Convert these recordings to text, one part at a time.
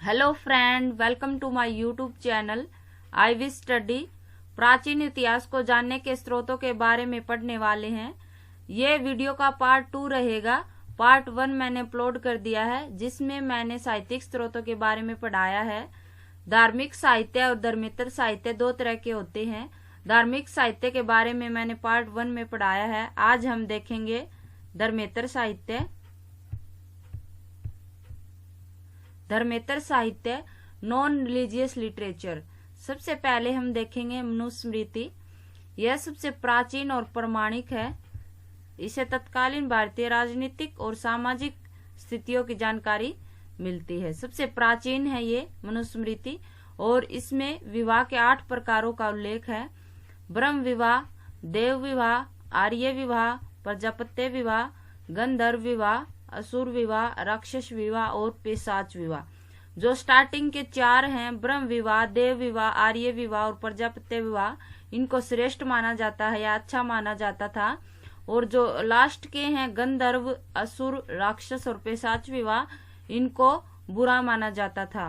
Hello friend, welcome to my YouTube channel I will study. प्राचीन इतिहास को जानने के स्रोतों के बारे में पढ़ने वाले हैं। ये वीडियो का पार्ट 2 रहेगा। पार्ट 1 मैंने अपलोड कर दिया है, जिसमें मैंने साहित्यिक स्रोतों के बारे में पढ़ाया है। धार्मिक साहित्य और धर्मेतर साहित्य दो तरह के होते हैं। धार्मिक साहित्य के बारे में मैंने पार्ट 1 में पढ़ाया है। आज हम देखेंगे धर्मेतर साहित्य। धर्मेतर साहित्य नॉन रिलीजियस लिटरेचर। सबसे पहले हम देखेंगे मनुस्मृति। यह सबसे प्राचीन और प्रमाणिक है। इसे तत्कालीन भारतीय राजनीतिक और सामाजिक स्थितियों की जानकारी मिलती है। सबसे प्राचीन है ये मनुस्मृति, और इसमें विवाह के 8 प्रकारों का उल्लेख है। ब्रह्म विवाह, देव विवाह, आर्य विवाह, प्रजापत्य विवाह, गंधर्व विवाह, असुर विवाह, राक्षस विवाह और पिशाच विवाह। जो स्टार्टिंग के 4 हैं, ब्रह्म विवाह, देव विवाह, आर्य विवाह और प्रजापत्य विवाह, इनको श्रेष्ठ माना जाता है या अच्छा माना जाता था। और जो लास्ट के हैं, गंधर्व, असुर, राक्षस और पिशाच विवाह, इनको बुरा माना जाता था।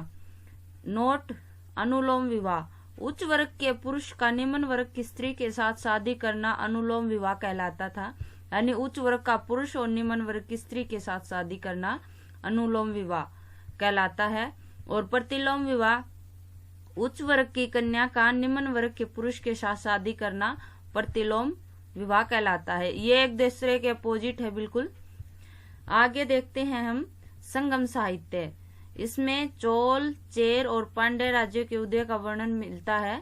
नोट: अनुलोम विवाह। उच्च वर्ग के पुरुष का निम्न वर्ग की स्त्री के साथ शादी करना अनुलोम विवाह कहलाता था। यानी उच्च वर्ग का पुरुष और निम्न वर्ग की स्त्री के साथ शादी करना अनुलोम विवाह कहलाता है। और प्रतिलोम विवाह, उच्च वर्ग की कन्या का निम्न वर्ग के पुरुष के साथ शादी करना प्रतिलोम विवाह कहलाता है। ये एक दूसरे के अपोजिट है बिल्कुल। आगे देखते हैं हम संगम साहित्य। इसमें चोल, चेर और पांड्य राज्यों के उदय का वर्णन मिलता है।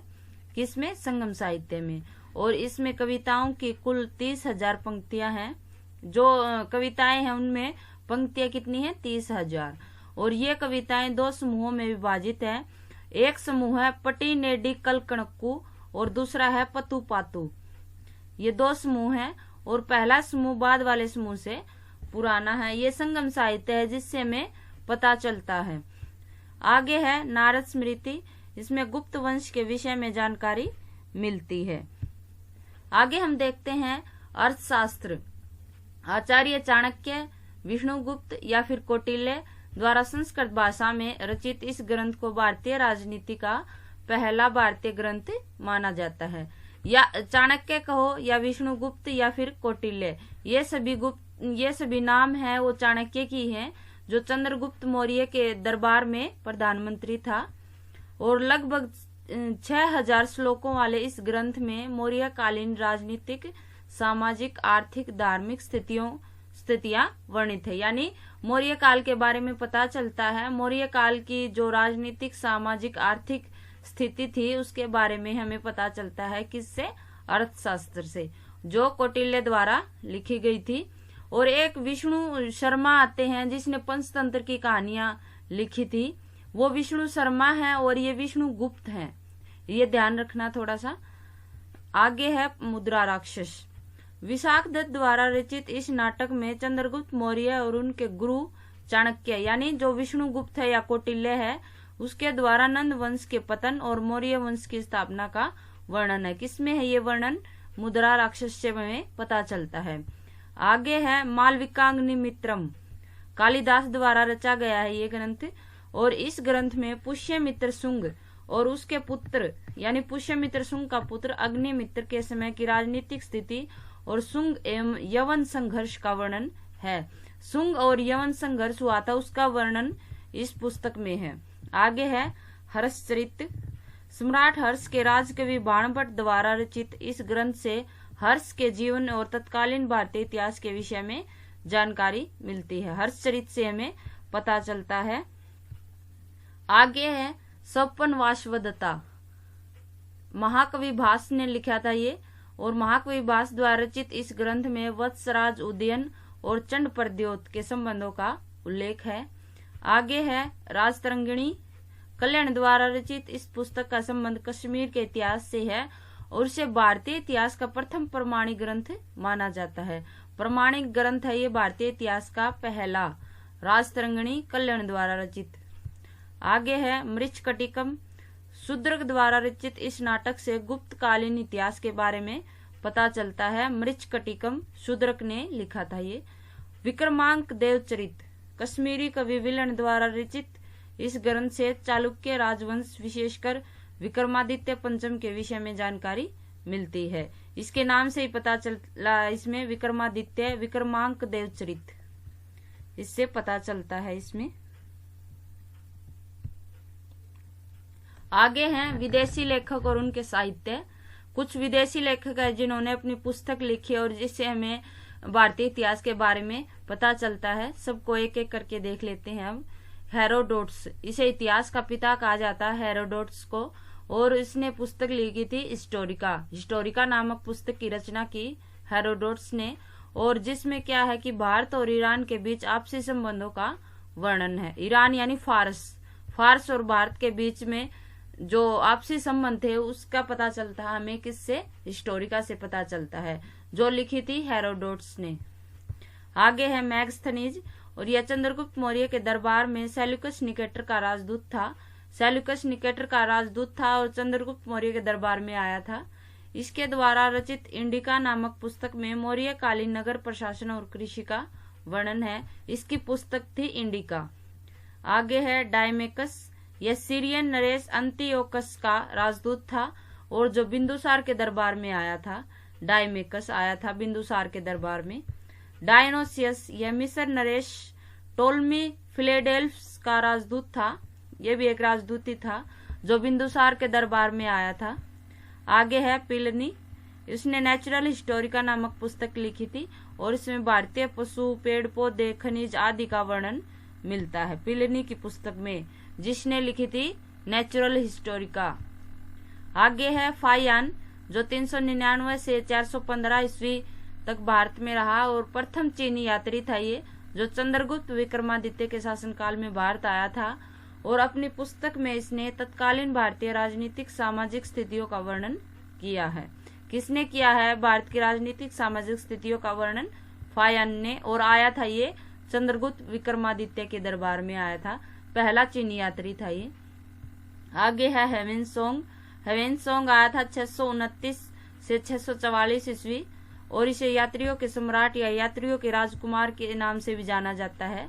किसमें? संगम साहित्य में। और इसमें कविताओं की कुल 30,000 पंक्तियां हैं। जो कविताएं हैं उनमें पंक्तियां कितनी हैं? 30,000। और ये कविताएं 2 समूहों में विभाजित है। एक समूह है पटी नेडी कलकणक्कू और दूसरा है पतु पातु। ये 2 समूह हैं, और पहला समूह बाद वाले समूह से पुराना है। ये संगम साहित्य है, जिससे हमें पता चलता है। आगे है नारद स्मृति। इसमें गुप्त वंश के विषय में जानकारी मिलती है। आगे हम देखते हैं अर्थशास्त्र। आचार्य चाणक्य, विष्णुगुप्त या फिर कौटिल्य द्वारा संस्कृत भाषा में रचित इस ग्रंथ को भारतीय राजनीति का पहला भारतीय ग्रंथ माना जाता है। या चाणक्य कहो या विष्णुगुप्त या फिर कौटिल्य, ये सभी नाम है वो चाणक्य की हैं, जो चंद्रगुप्त मौर्य के दरबार में प्रधानमंत्री था। और लगभग 6,000 श्लोकों वाले इस ग्रंथ में मौर्यकालीन राजनीतिक, सामाजिक, आर्थिक, धार्मिक स्थितियां वर्णित है। यानी मौर्य काल के बारे में पता चलता है। मौर्य काल की जो राजनीतिक, सामाजिक, आर्थिक स्थिति थी उसके बारे में हमें पता चलता है। किससे? अर्थशास्त्र से, जो कौटिल्य द्वारा लिखी गई थी। और एक विष्णु शर्मा आते हैं, जिसने पंचतंत्र की कहानियां लिखी थी। वो विष्णु शर्मा है और ये विष्णु गुप्त हैं। ये ध्यान रखना थोड़ा सा। आगे है मुद्रा राक्षस। विशाख दत्त द्वारा रचित इस नाटक में चंद्रगुप्त मौर्य और उनके गुरु चाणक्य, यानी जो विष्णु गुप्त है या कौटिल्य है, उसके द्वारा नंद वंश के पतन और मौर्य वंश की स्थापना का वर्णन है। किसमें है ये वर्णन? मुद्रा राक्षस से हमें पता चलता है। आगे है मालविकाग्निमित्रम। कालिदास द्वारा रचा गया है ये ग्रंथ। और इस ग्रंथ में पुष्यमित्र शुंग और उसके पुत्र, यानी पुष्यमित्र शुंग का पुत्र अग्निमित्र के समय की राजनीतिक स्थिति और शुंग एवं यवन संघर्ष का वर्णन है। शुंग और यवन संघर्ष हुआ था, उसका वर्णन इस पुस्तक में है। आगे है हर्षचरित। सम्राट हर्ष के राजकवि बाणभट्ट द्वारा रचित इस ग्रंथ से हर्ष के जीवन और तत्कालीन भारतीय इतिहास के विषय में जानकारी मिलती है। हर्षचरित से हमें पता चलता है। आगे है स्वपन वासवदत्ता। महाकवि भास ने लिखा था ये। और महाकवि भास द्वारा रचित इस ग्रंथ में वत्सराज उदयन और चंड प्रद्योत के संबंधों का उल्लेख है। आगे है राजतरंगिणी। कल्याण द्वारा रचित इस पुस्तक का संबंध कश्मीर के इतिहास से है और इसे भारतीय इतिहास का प्रथम प्रमाणिक ग्रंथ माना जाता है। प्रमाणिक ग्रंथ है ये भारतीय इतिहास का पहला, राजतरंगिणी कल्याण द्वारा रचित। आगे है मृच्छकटिकम। शूद्रक द्वारा रचित इस नाटक से गुप्तकालीन इतिहास के बारे में पता चलता है। मृच्छकटिकम शूद्रक ने लिखा था ये। विक्रमांक देवचरित। कश्मीरी कवि विलन द्वारा रचित इस ग्रंथ से चालुक्य राजवंश विशेषकर विक्रमादित्य पंचम के विषय में जानकारी मिलती है। इसके नाम से ही पता चला, इसमें विक्रमादित्य विक्रमांक देवचरित, इससे पता चलता है। इसमें आगे हैं विदेशी लेखक और उनके साहित्य। कुछ विदेशी लेखक है जिन्होंने अपनी पुस्तक लिखी और जिससे हमें भारतीय इतिहास के बारे में पता चलता है। सबको एक एक करके देख लेते हैं अब। हेरोडोटस, इसे इतिहास का पिता कहा जाता है हेरोडोटस को, और इसने पुस्तक लिखी थी हिस्टोरिका नामक पुस्तक की रचना की हेरोडोटस ने, और जिसमें क्या है कि भारत और ईरान के बीच आपसी संबंधों का वर्णन है। ईरान यानी फारस और भारत के बीच में जो आपसी संबंध थे उसका पता चलता है हमें किससे, हिस्टोरिका से पता चलता है, जो लिखी थी हेरोडोटस ने। आगे है मैगस्थनीज, और यह चंद्रगुप्त मौर्य के दरबार में सेल्यूकस निकेटर का राजदूत था। सेल्यूकस निकेटर का राजदूत था और चंद्रगुप्त मौर्य के दरबार में आया था। इसके द्वारा रचित इंडिका नामक पुस्तक में मौर्य कालीन नगर प्रशासन और कृषि का वर्णन है। इसकी पुस्तक थी इंडिका। आगे है डायमेकस, यह सीरियन नरेश अंतियोकस का राजदूत था और जो बिंदुसार के दरबार में आया था। डायमेकस आया था बिंदुसार के दरबार में। डायनोसियस, यह मिस्र नरेश टोलमी फिलेडेल्फस का राजदूत था। यह भी एक राजदूत ही था जो बिंदुसार के दरबार में आया था। आगे है पिलनी, इसने नेचुरल हिस्टोरिका नामक पुस्तक लिखी थी और इसमें भारतीय पशु, पेड़ पौधे, खनिज आदि का वर्णन मिलता है पिलनी की पुस्तक में, जिसने लिखी थी नेचुरल हिस्टोरिका। आगे है फायान, जो 399 से 415 ईस्वी तक भारत में रहा और प्रथम चीनी यात्री था ये, जो चंद्रगुप्त विक्रमादित्य के शासनकाल में भारत आया था, और अपनी पुस्तक में इसने तत्कालीन भारतीय राजनीतिक सामाजिक स्थितियों का वर्णन किया है। किसने किया है भारत की राजनीतिक सामाजिक स्थितियों का वर्णन? फायान ने, और आया था ये चंद्रगुप्त विक्रमादित्य के दरबार में आया था, पहला चीनी यात्री था ये। आगे है हेवेनसोंग, हेवेनसोंग आया था 629 से 644 ईस्वी और इसे यात्रियों के सम्राट या यात्रियों के राजकुमार के नाम से भी जाना जाता है।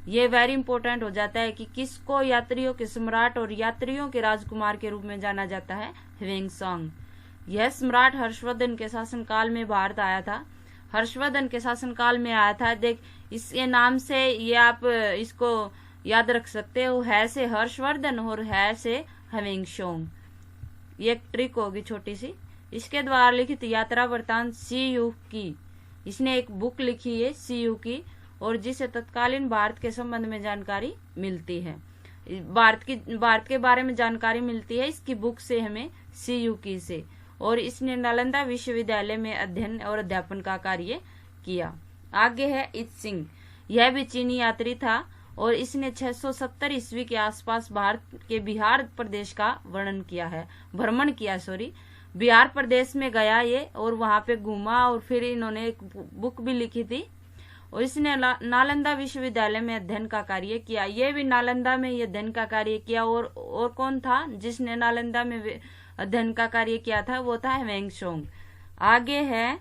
ये वेरी इंपॉर्टेंट हो जाता है कि किसको यात्रियों के सम्राट और यात्रियों के राजकुमार के रूप में जाना जाता है, हेवेनसोंग। यह सम्राट हर्षवर्धन के शासनकाल में भारत आया था, हर्षवर्धन के शासनकाल में आया था। देख इस ये नाम से ये आप इसको याद रख सकते हो, है से हर्षवर्धन और है से हेवेनसोंग। ये एक ट्रिक होगी छोटी सी। इसके द्वारा लिखित यात्रा वृत्तांत सीयू की, इसने एक बुक लिखी है सीयू की, और जिसे तत्कालीन भारत के संबंध में जानकारी मिलती है, भारत के बारे में जानकारी मिलती है इसकी बुक से हमें, सीयू की से। और इसने नालंदा विश्वविद्यालय में अध्ययन और अध्यापन का कार्य किया। आगे है इत सिंह, यह भी चीनी यात्री था और इसने 670 ईस्वी के आसपास भारत के बिहार प्रदेश का भ्रमण किया। बिहार प्रदेश में गया ये और वहां पे घूमा और फिर इन्होंने एक बुक भी लिखी थी और इसने नालंदा विश्वविद्यालय में अध्ययन का कार्य किया। ये भी नालंदा में ये अध्ययन का कार्य किया। और कौन था जिसने नालंदा में अध्ययन का कार्य किया था? वो था हेवेनसोंग। आगे है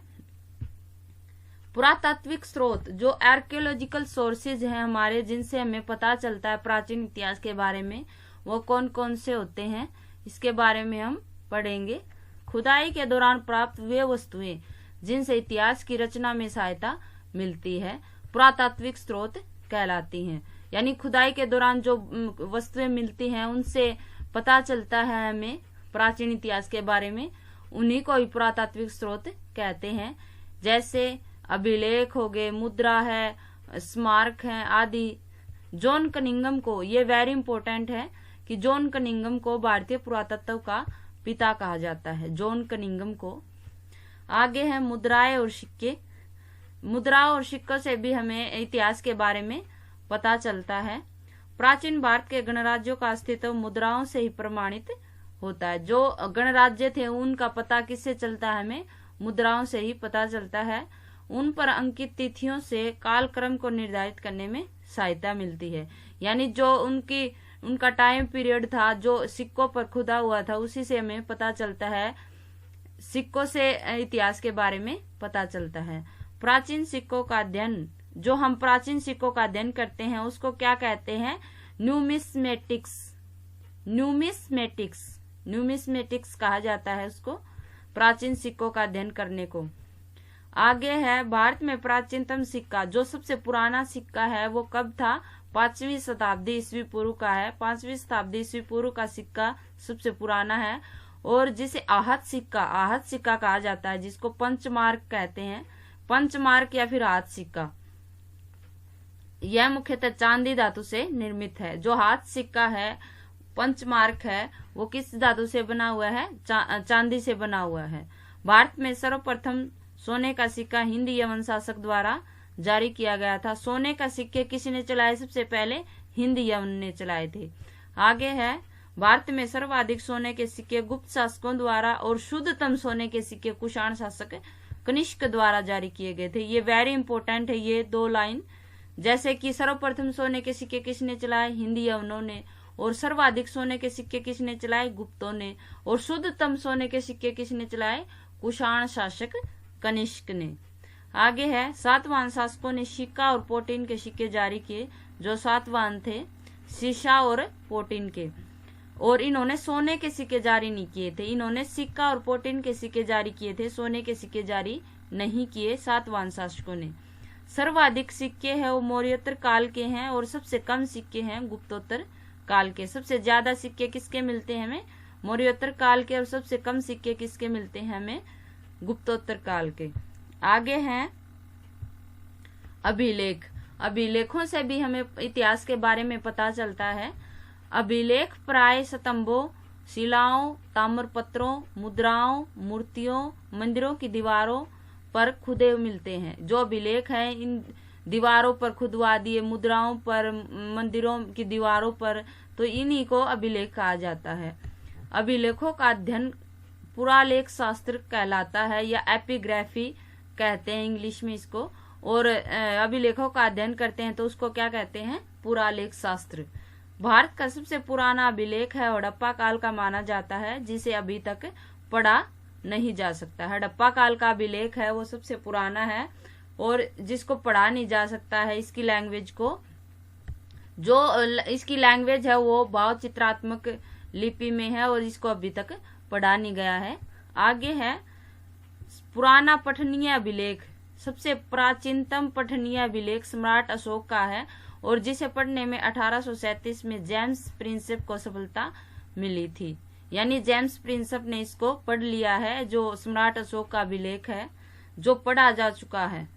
पुरातात्विक स्रोत, जो आर्कियोलॉजिकल सोर्सेज हैं हमारे, जिनसे हमें पता चलता है प्राचीन इतिहास के बारे में, वो कौन कौन से होते हैं इसके बारे में हम पढ़ेंगे। खुदाई के दौरान प्राप्त वे वस्तुएं जिनसे इतिहास की रचना में सहायता मिलती है पुरातात्विक स्रोत कहलाती हैं। यानी खुदाई के दौरान जो वस्तुएं मिलती हैं उनसे पता चलता है हमें प्राचीन इतिहास के बारे में, उन्हीं को ही पुरातात्विक स्रोत कहते हैं। जैसे अभिलेख हो गए, मुद्रा है, स्मारक हैं आदि। जॉन कनिंघम को, ये वेरी इंपॉर्टेंट है कि जॉन कनिंघम को भारतीय पुरातत्व का पिता कहा जाता है, जॉन कनिंघम को। आगे है मुद्राएं और सिक्के। मुद्रा और सिक्कों से भी हमें इतिहास के बारे में पता चलता है। प्राचीन भारत के गणराज्यों का अस्तित्व मुद्राओं से ही प्रमाणित होता है। जो गणराज्य थे उनका पता किससे चलता है? हमें मुद्राओं से ही पता चलता है। उन पर अंकित तिथियों से कालक्रम को निर्धारित करने में सहायता मिलती है। यानी जो उनका टाइम पीरियड था जो सिक्कों पर खुदा हुआ था, उसी से हमें पता चलता है, सिक्कों से इतिहास के बारे में पता चलता है। प्राचीन सिक्कों का अध्ययन, जो हम प्राचीन सिक्कों का अध्ययन करते हैं उसको क्या कहते हैं? न्यूमिस्मेटिक्स कहा जाता है उसको, प्राचीन सिक्कों का अध्ययन करने को। आगे है भारत में प्राचीनतम सिक्का, जो सबसे पुराना सिक्का है वो कब था? 5वीं शताब्दी ईस्वी पूर्व का है। 5वीं शताब्दी ईस्वी पूर्व का सिक्का सबसे पुराना है। और जिसे आहत सिक्का कहा जाता है, जिसको पंचमार्क कहते हैं, पंचमार्क या फिर आहत सिक्का, यह मुख्यतः चांदी धातु से निर्मित है। जो हाथ सिक्का है, पंचमार्क है, वो किस धातु से बना हुआ है? चांदी से बना हुआ है। भारत में सर्वप्रथम सोने का सिक्का हिंद यवन शासक द्वारा जारी किया गया था। सोने का सिक्के किसने चलाए? सबसे पहले हिंद यवन ने चलाए थे। आगे है भारत में सर्वाधिक सोने के सिक्के गुप्त शासकों द्वारा और शुद्धतम सोने के सिक्के कुषाण शासक कनिष्क द्वारा जारी किए गए थे। ये वेरी इंपॉर्टेंट है ये 2 लाइन। जैसे कि सर्वप्रथम सोने के सिक्के किसने चलाए? हिंद यवनों ने। और सर्वाधिक सोने के सिक्के किसने चलाए? गुप्तों ने। और शुद्धतम सोने के सिक्के किसने चलाए? कुषाण शासक कनिष्क ने। आगे है सातवाहन शासकों ने सिक्का और पोटीन के सिक्के जारी किए। जो सातवाहन थे सीसा और पोटीन के, और इन्होंने सोने के सिक्के जारी नहीं किए थे। इन्होंने सिक्का और पोटीन के सिक्के जारी किए थे, सोने के सिक्के जारी नहीं किए सातवाहन शासकों ने। सर्वाधिक सिक्के हैं वो मौर्योत्तर काल के हैं और सबसे कम सिक्के हैं गुप्तोत्तर काल के। सबसे ज्यादा सिक्के किसके मिलते हैं हमें? मौर्योत्तर काल के। और सबसे कम सिक्के किसके मिलते हैं हमें? गुप्तोत्तर काल के। आगे हैं अभिलेख। अभिलेखों से भी हमें इतिहास के बारे में पता चलता है। अभिलेख प्राय स्तंभों, शिलाओं, ताम्रपत्रों, मुद्राओं, मूर्तियों, मंदिरों की दीवारों पर खुदे मिलते हैं। जो अभिलेख है इन दीवारों पर खुदवा दिए, मुद्राओं पर, मंदिरों की दीवारों पर, तो इन्हीं को अभिलेख कहा जाता है। अभिलेखों का अध्ययन पुरालेख शास्त्र कहलाता है, या एपिग्राफी कहते हैं इंग्लिश में इसको। और अभिलेखों का अध्ययन करते हैं तो उसको क्या कहते हैं? पुरालेख शास्त्र। भारत का सबसे पुराना अभिलेख है हड़प्पा काल का माना जाता है, जिसे अभी तक पढ़ा नहीं जा सकता। हड़प्पा काल का अभिलेख है वो सबसे पुराना है और जिसको पढ़ा नहीं जा सकता है। इसकी लैंग्वेज को, जो इसकी लैंग्वेज है वो भाव चित्रात्मक लिपि में है और इसको अभी तक पढ़ा नहीं गया है। आगे है पुराना पठनीय अभिलेख। सबसे प्राचीनतम पठनीय अभिलेख सम्राट अशोक का है और जिसे पढ़ने में 1837 में जेम्स प्रिंसेप को सफलता मिली थी। यानी जेम्स प्रिंसेप ने इसको पढ़ लिया है, जो सम्राट अशोक का अभिलेख है, जो पढ़ा जा चुका है।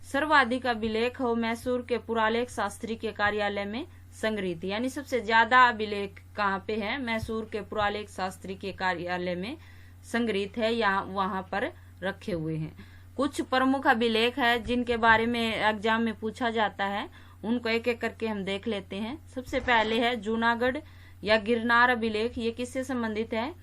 सर्वाधिक अभिलेख हो मैसूर के पुरालेख शास्त्री के कार्यालय में संग्रहित। यानी सबसे ज्यादा अभिलेख कहाँ पे है? मैसूर के पुरालेख शास्त्री के कार्यालय में संग्रहित है, यहाँ वहां पर रखे हुए हैं। कुछ प्रमुख अभिलेख है जिनके बारे में एग्जाम में पूछा जाता है, उनको एक एक करके हम देख लेते हैं। सबसे पहले है जूनागढ़ या गिरनार अभिलेख। ये किससे संबंधित है?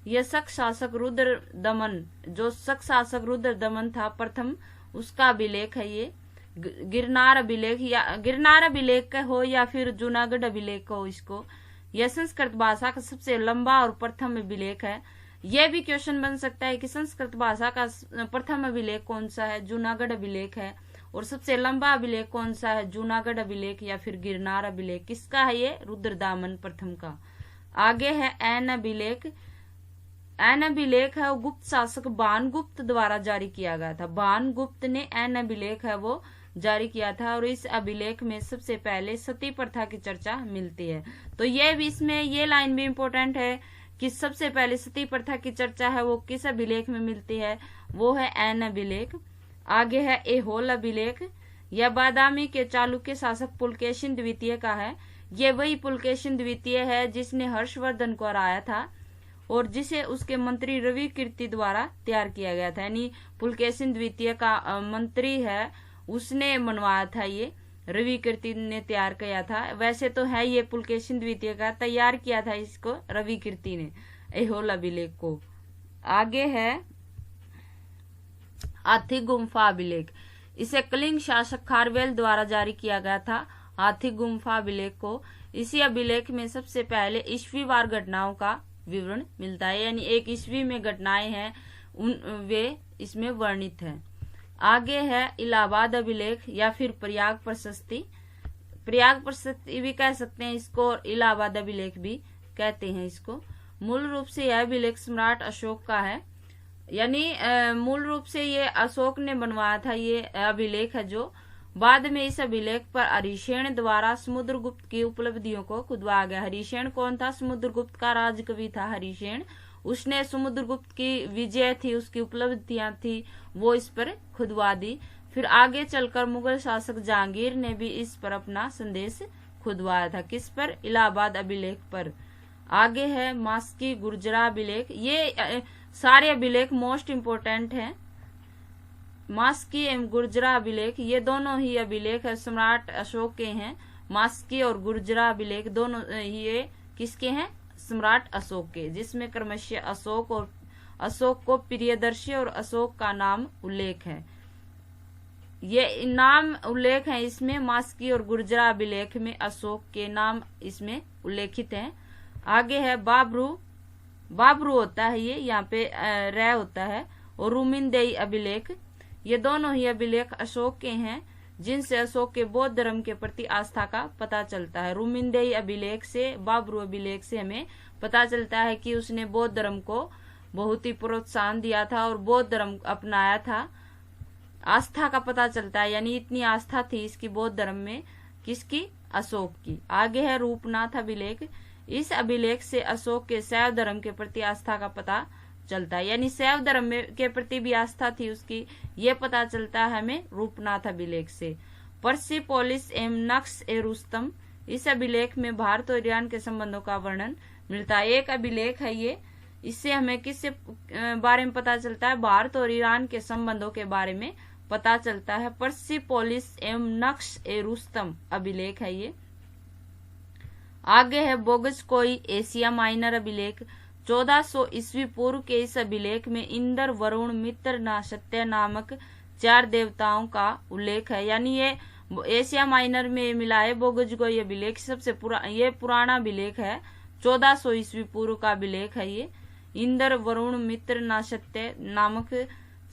यह शक शासक रुद्र दमन, जो शक शासक रुद्र दमन था प्रथम, उसका अभिलेख है ये गिरनार अभिलेख। या गिरनार अभिलेख हो या फिर जूनागढ़ अभिलेख हो, इसको यह संस्कृत भाषा का सबसे लंबा और प्रथम अभिलेख है। यह भी क्वेश्चन बन सकता है कि संस्कृत भाषा का प्रथम अभिलेख कौन सा है? जूनागढ़ अभिलेख है। और सबसे लंबा अभिलेख कौन सा है? जूनागढ़ अभिलेख या फिर गिरनार अभिलेख। किसका है ये? रुद्रदामन प्रथम का। आगे है ऐन अभिलेख। ऐन अभिलेख है वो गुप्त शासक बाणगुप्त द्वारा जारी किया गया था। बाणगुप्त ने ऐन अभिलेख है वो जारी किया था और इस अभिलेख में सबसे पहले सती प्रथा की चर्चा मिलती है। तो ये भी, इसमें ये लाइन भी इम्पोर्टेंट है कि सबसे पहले सती प्रथा की चर्चा है वो किस अभिलेख में मिलती है? वो है ऐन अभिलेख। आगे है एहोल अभिलेख। यह बादामी के चालुक्य शासक पुलकेशिन द्वितीय का है। ये वही पुलकेशिन द्वितीय है जिसने हर्षवर्धन को हराया था और जिसे उसके मंत्री रवि कीर्ति द्वारा तैयार किया गया था। यानी पुलकेशिन द्वितीय का मंत्री है, उसने बनवाया था, ये रवि कीर्ति ने तैयार किया था। वैसे तो है ये पुलकेशिन द्वितीय का, तैयार किया था इसको रवि कीर्ति ने, एहोल अभिलेख को। आगे है हाथी गुम्फा अभिलेख। इसे कलिंग शासक खारवेल द्वारा जारी किया गया था, हाथी गुम्फा अभिलेख को। इसी अभिलेख में सबसे पहले ईस्वीवार घटनाओं का विवरण मिलता है, यानी एक ईस्वी में घटनाएं हैं वे इसमें वर्णित है। आगे है इलाहाबाद अभिलेख या फिर प्रयाग प्रशस्ति प्रयाग प्रशस्ति भी कह सकते हैं इसको, और इलाहाबाद अभिलेख भी कहते हैं इसको। मूल रूप से यह अभिलेख सम्राट अशोक का है, यानी मूल रूप से ये अशोक ने बनवाया था। ये अभिलेख है जो बाद में इस अभिलेख पर हरिशेन द्वारा समुद्रगुप्त की उपलब्धियों को खुदवाया गया। हरिशेन कौन था? समुद्रगुप्त का राजकवि था हरिशेन। उसने समुद्रगुप्त की विजय थी, उसकी उपलब्धियां थी, वो इस पर खुदवा दी। फिर आगे चलकर मुगल शासक जहांगीर ने भी इस पर अपना संदेश खुदवाया था। किस पर? इलाहाबाद अभिलेख पर। आगे है मास्की गुर्जरा अभिलेख। ये सारे अभिलेख मोस्ट इम्पोर्टेंट हैं। मास्की एवं गुर्जरा अभिलेख, ये दोनों ही अभिलेख सम्राट अशोक के हैं। मास्की और गुर्जरा अभिलेख दोनों ये किसके हैं? सम्राट अशोक के, जिसमें क्रमशः अशोक को प्रियदर्शी और अशोक का नाम उल्लेख है। ये नाम उल्लेख है इसमें। मास्की और गुर्जरा अभिलेख में अशोक के नाम इसमें उल्लेखित हैं। आगे है बाबरू। बाबरू होता है ये, यहाँ पे रे होता है। और रूमिनदेई अभिलेख, ये दोनों ही अभिलेख अशोक के हैं, जिनसे अशोक के बौद्ध धर्म के प्रति आस्था का पता चलता है। रूमिनदेई अभिलेख से, बाबरू अभिलेख से हमें पता चलता है कि उसने बौद्ध धर्म को बहुत ही प्रोत्साहन दिया था और बौद्ध धर्म अपनाया था। आस्था का पता चलता है, यानी इतनी आस्था थी इसकी बौद्ध धर्म में। किसकी? अशोक की। आगे है रूपनाथ अभिलेख। इस अभिलेख से अशोक के शैव धर्म के प्रति आस्था का पता चलता है, यानी शैव धर्म के प्रति भी आस्था थी उसकी, ये पता चलता है हमें रूपनाथ अभिलेख से। पर्सिपोलिस एवं नक्श ए रुस्तम, इस अभिलेख में भारत और ईरान के संबंधों का वर्णन मिलता है। एक अभिलेख है ये, इससे हमें किससे बारे में पता चलता है? भारत और ईरान के संबंधों के बारे में पता चलता है। पर्सिपोलिस एवं नक्श ए रुस्तम अभिलेख है ये। आगे है बोगजकोई एशिया माइनर अभिलेख। 1400 ईस्वी पूर्व के इस अभिलेख में इंद्र, वरुण, मित्र, नासत्य नामक 4 देवताओं का उल्लेख है, यानी ये एशिया माइनर में मिला है। बोगजकोई अभिलेख सबसे ये पुराना अभिलेख है। 1400 ईस्वी पूर्व का अभिलेख है ये। इंद्र, वरुण, मित्र, नासत्य नामक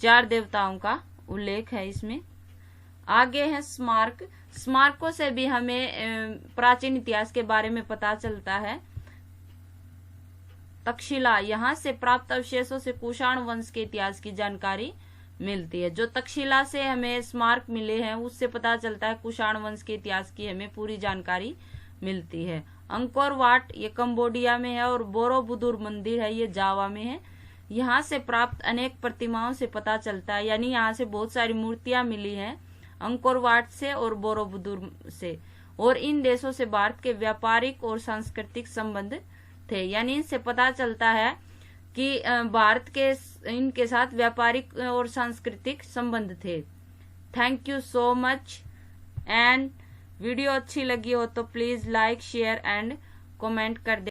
4 देवताओं का उल्लेख है इसमें। आगे है स्मारक। स्मारकों से भी हमें प्राचीन इतिहास के बारे में पता चलता है। तक्षशिला, यहाँ से प्राप्त अवशेषों से कुषाण वंश के इतिहास की जानकारी मिलती है। जो तक्षशिला से हमें स्मारक मिले हैं उससे पता चलता है कुषाण वंश के इतिहास की हमें पूरी जानकारी मिलती है। अंकोर वाट, ये कंबोडिया में है। और बोरोबुदुर मंदिर है, ये जावा में है। यहाँ से प्राप्त अनेक प्रतिमाओं से पता चलता है, यानी यहाँ से बहुत सारी मूर्तियां मिली हैं अंकोर वाट से और बोरोबुदुर से। और इन देशों से भारत के व्यापारिक और सांस्कृतिक संबंध थे, यानी इनसे पता चलता है कि भारत के इनके साथ व्यापारिक और सांस्कृतिक संबंध थे। Thank you so much. And video अच्छी लगी हो तो please like, share and comment कर दे।